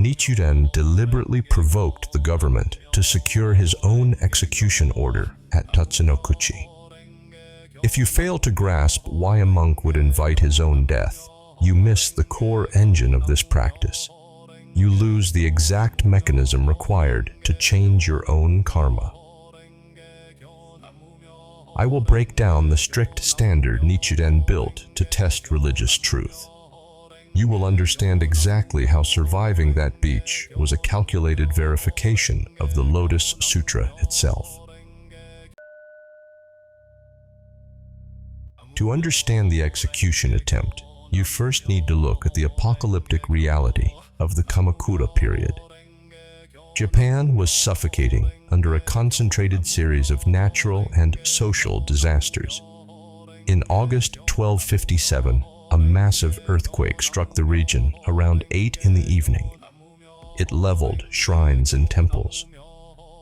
Nichiren deliberately provoked the government to secure his own execution order at Tatsunokuchi. If you fail to grasp why a monk would invite his own death, you miss the core engine of this practice. You lose the exact mechanism required to change your own karma. I will break down the strict standard Nichiren built to test religious truth. You will understand exactly how surviving that beach was a calculated verification of the Lotus Sutra itself. To understand the execution attempt, you first need to look at the apocalyptic reality of the Kamakura period. Japan was suffocating under a concentrated series of natural and social disasters. In August 1257, a massive earthquake struck the region around 8 in the evening. It leveled shrines and temples.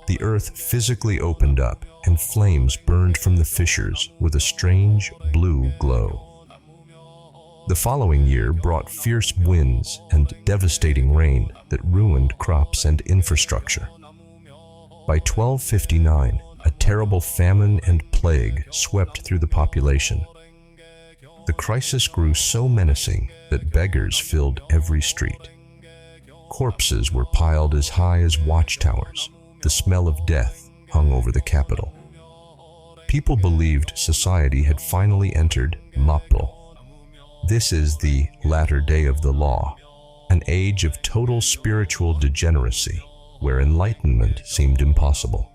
The earth physically opened up and flames burned from the fissures with a strange blue glow. The following year brought fierce winds and devastating rain that ruined crops and infrastructure. By 1259, a terrible famine and plague swept through the population. The crisis grew so menacing that beggars filled every street. Corpses were piled as high as watchtowers. The smell of death hung over the capital. People believed society had finally entered Mappo. This is the latter day of the law, an age of total spiritual degeneracy, where enlightenment seemed impossible.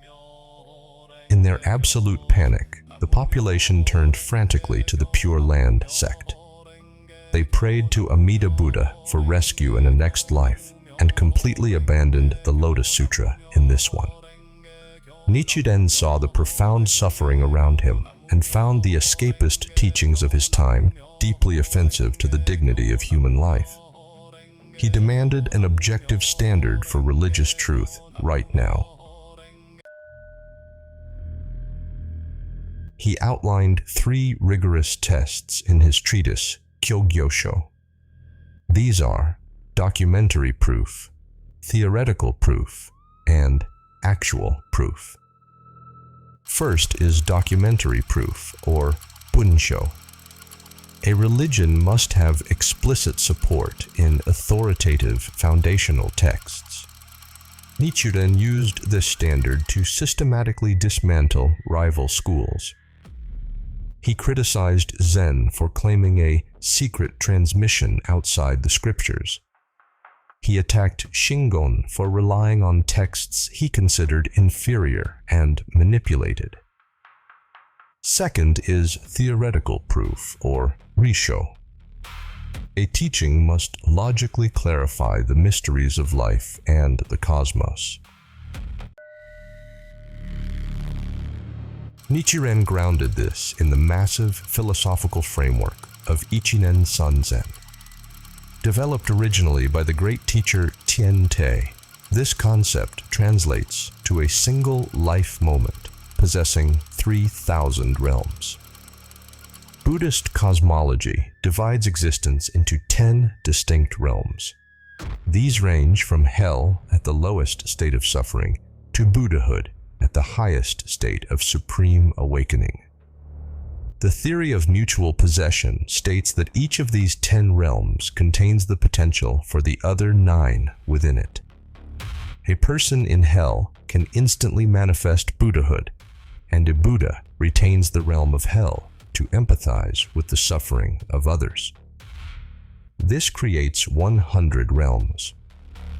In their absolute panic, the population turned frantically to the Pure Land sect. They prayed to Amida Buddha for rescue in a next life and completely abandoned the Lotus Sutra in this one. Nichiren saw the profound suffering around him and found the escapist teachings of his time deeply offensive to the dignity of human life. He demanded an objective standard for religious truth right now. He outlined 3 rigorous tests in his treatise, Kyogyosho. These are documentary proof, theoretical proof, and actual proof. First is documentary proof, or bunsho. A religion must have explicit support in authoritative foundational texts. Nichiren used this standard to systematically dismantle rival schools. He criticized Zen for claiming a secret transmission outside the scriptures. He attacked Shingon for relying on texts he considered inferior and manipulated. Second is theoretical proof, or risho. A teaching must logically clarify the mysteries of life and the cosmos. Nichiren grounded this in the massive philosophical framework of Ichinen Sanzen. Developed originally by the great teacher Tian-te, this concept translates to a single life moment possessing 3,000 realms. Buddhist cosmology divides existence into 10 distinct realms. These range from hell at the lowest state of suffering to Buddhahood at the highest state of supreme awakening. The theory of mutual possession states that each of these 10 realms contains the potential for the other 9 within it. A person in hell can instantly manifest Buddhahood, and a Buddha retains the realm of hell to empathize with the suffering of others. This creates 100 realms.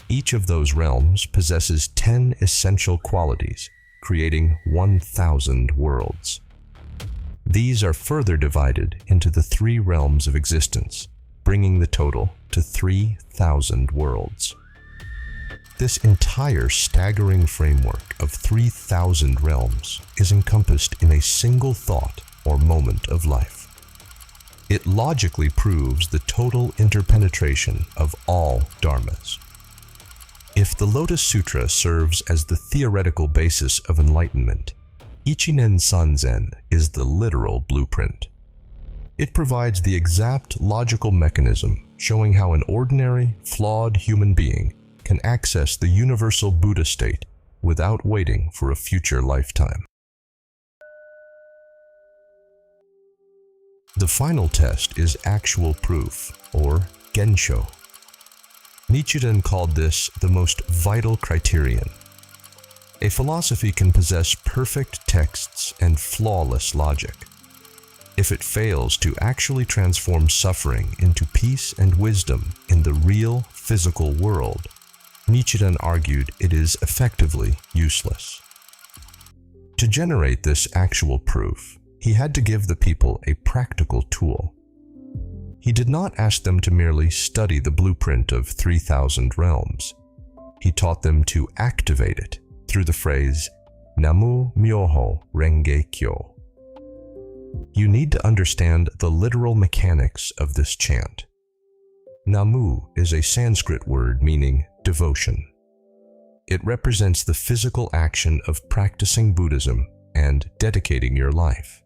Each of those realms possesses 10 essential qualities, creating 1,000 worlds. These are further divided into the 3 realms of existence, bringing the total to 3,000 worlds. This entire staggering framework of 3,000 realms is encompassed in a single thought or moment of life. It logically proves the total interpenetration of all dharmas. If the Lotus Sutra serves as the theoretical basis of enlightenment, Ichinen Sanzen is the literal blueprint. It provides the exact logical mechanism showing how an ordinary, flawed human being can access the universal Buddha state without waiting for a future lifetime. The final test is actual proof, or gensho. Nichiren called this the most vital criterion. A philosophy can possess perfect texts and flawless logic. If it fails to actually transform suffering into peace and wisdom in the real physical world, Nichiren argued it is effectively useless. To generate this actual proof, he had to give the people a practical tool. He did not ask them to merely study the blueprint of 3,000 realms. He taught them to activate it through the phrase, Namu-myoho-renge-kyo. You need to understand the literal mechanics of this chant. Namu is a Sanskrit word meaning devotion. It represents the physical action of practicing Buddhism and dedicating your life.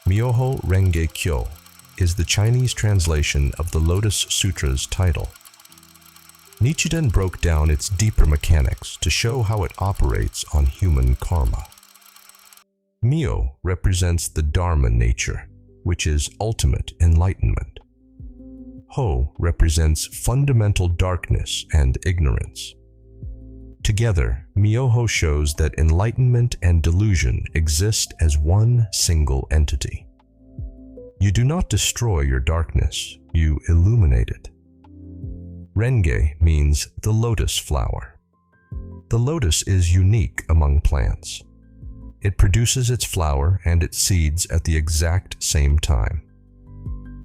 Myoho-renge-kyo is the Chinese translation of the Lotus Sutra's title. Nichiren broke down its deeper mechanics to show how it operates on human karma. Myo represents the Dharma nature, which is ultimate enlightenment. Ho represents fundamental darkness and ignorance. Together, Myoho shows that enlightenment and delusion exist as one single entity. You do not destroy your darkness, you illuminate it. Renge means the lotus flower. The lotus is unique among plants. It produces its flower and its seeds at the exact same time.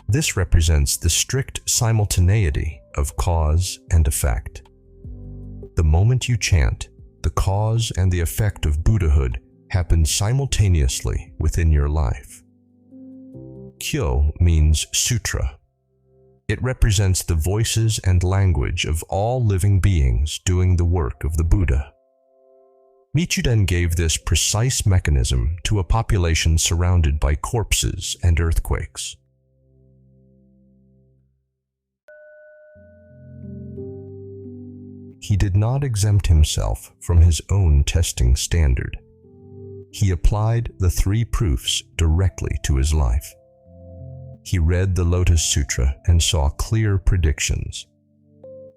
This represents the strict simultaneity of cause and effect. The moment you chant, the cause and the effect of Buddhahood happen simultaneously within your life. Kyo means sutra. It represents the voices and language of all living beings doing the work of the Buddha. Nichiren gave this precise mechanism to a population surrounded by corpses and earthquakes. He did not exempt himself from his own testing standard. He applied the 3 proofs directly to his life. He read the Lotus Sutra and saw clear predictions.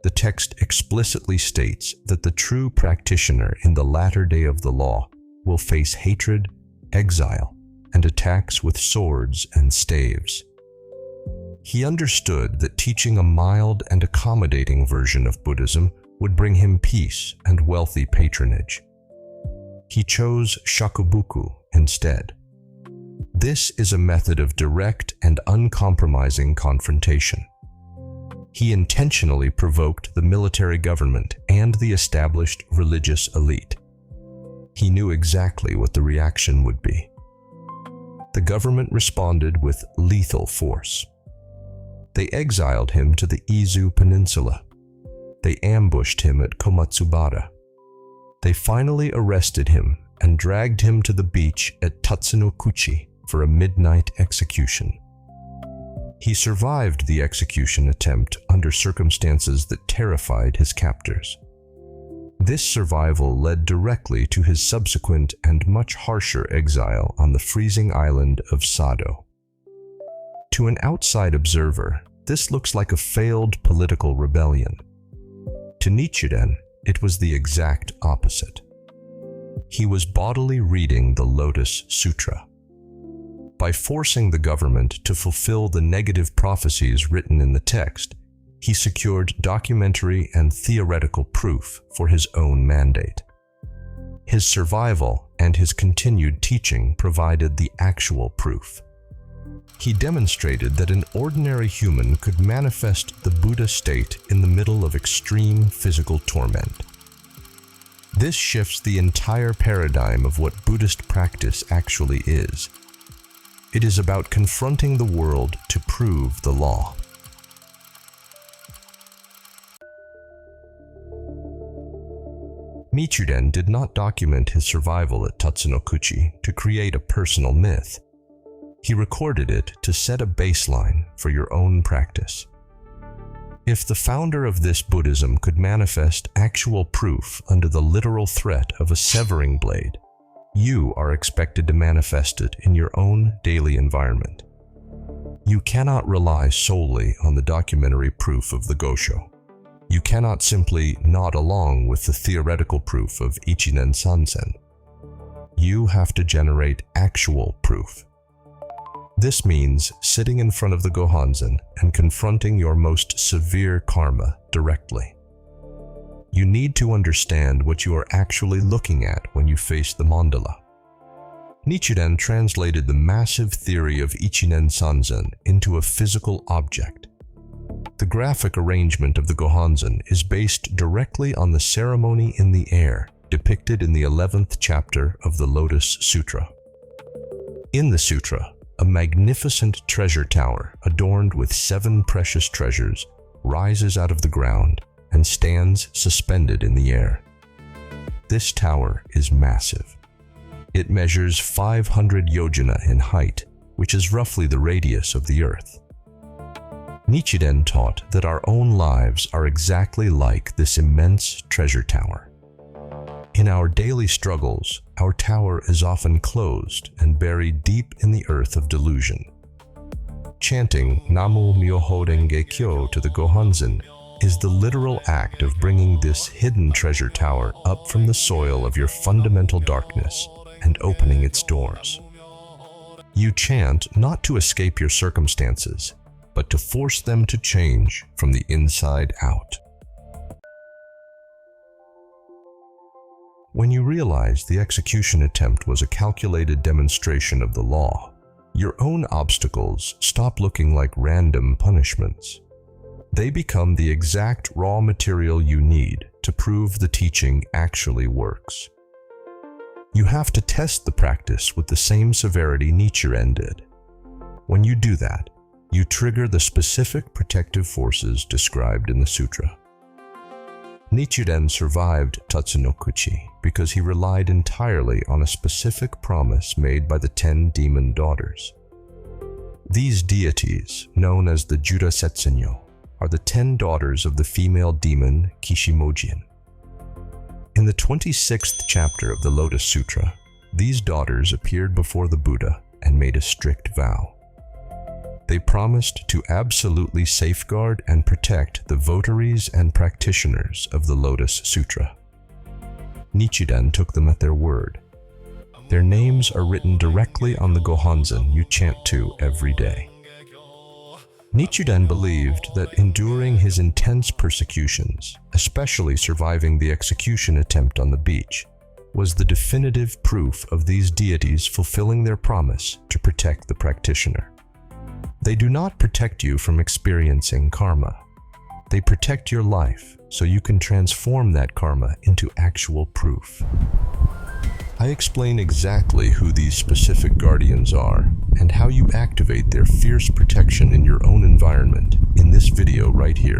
The text explicitly states that the true practitioner in the latter day of the law will face hatred, exile, and attacks with swords and staves. He understood that teaching a mild and accommodating version of Buddhism would bring him peace and wealthy patronage. He chose shakubuku instead. This is a method of direct and uncompromising confrontation. He intentionally provoked the military government and the established religious elite. He knew exactly what the reaction would be. The government responded with lethal force. They exiled him to the Izu Peninsula. They ambushed him at Komatsubara. They finally arrested him and dragged him to the beach at Tatsunokuchi for a midnight execution. He survived the execution attempt under circumstances that terrified his captors. This survival led directly to his subsequent and much harsher exile on the freezing island of Sado. To an outside observer, this looks like a failed political rebellion. To Nichiren, it was the exact opposite. He was bodily reading the Lotus Sutra. By forcing the government to fulfill the negative prophecies written in the text, he secured documentary and theoretical proof for his own mandate. His survival and his continued teaching provided the actual proof. He demonstrated that an ordinary human could manifest the Buddha state in the middle of extreme physical torment. This shifts the entire paradigm of what Buddhist practice actually is. It is about confronting the world to prove the law. Nichiren did not document his survival at Tatsunokuchi to create a personal myth. He recorded it to set a baseline for your own practice. If the founder of this Buddhism could manifest actual proof under the literal threat of a severing blade, you are expected to manifest it in your own daily environment. You cannot rely solely on the documentary proof of the Gosho. You cannot simply nod along with the theoretical proof of Ichinen Sanzen. You have to generate actual proof. This means sitting in front of the Gohonzon and confronting your most severe karma directly. You need to understand what you are actually looking at when you face the mandala. Nichiren translated the massive theory of Ichinen Sanzen into a physical object. The graphic arrangement of the Gohonzon is based directly on the ceremony in the air depicted in the 11th chapter of the Lotus Sutra. In the sutra, a magnificent treasure tower adorned with 7 precious treasures rises out of the ground and stands suspended in the air. This tower is massive. It measures 500 yojana in height, which is roughly the radius of the earth. Nichiren taught that our own lives are exactly like this immense treasure tower. In our daily struggles, our tower is often closed and buried deep in the earth of delusion. Chanting Namu-myoho-renge-kyo to the Gohonzon is the literal act of bringing this hidden treasure tower up from the soil of your fundamental darkness and opening its doors. You chant not to escape your circumstances, but to force them to change from the inside out. When you realize the execution attempt was a calculated demonstration of the law, your own obstacles stop looking like random punishments. They become the exact raw material you need to prove the teaching actually works. You have to test the practice with the same severity Nichiren did. When you do that, you trigger the specific protective forces described in the sutra. Nichiren survived Tatsunokuchi because he relied entirely on a specific promise made by the 10 demon daughters. These deities, known as the Judasetsunyo, are the 10 daughters of the female demon Kishimojin. In the 26th chapter of the Lotus Sutra, these daughters appeared before the Buddha and made a strict vow. They promised to absolutely safeguard and protect the votaries and practitioners of the Lotus Sutra. Nichiren took them at their word. Their names are written directly on the Gohonzon you chant to every day. Nichiren believed that enduring his intense persecutions, especially surviving the execution attempt on the beach, was the definitive proof of these deities fulfilling their promise to protect the practitioner. They do not protect you from experiencing karma. They protect your life so you can transform that karma into actual proof. I explain exactly who these specific guardians are and how you activate their fierce protection in your own environment in this video right here.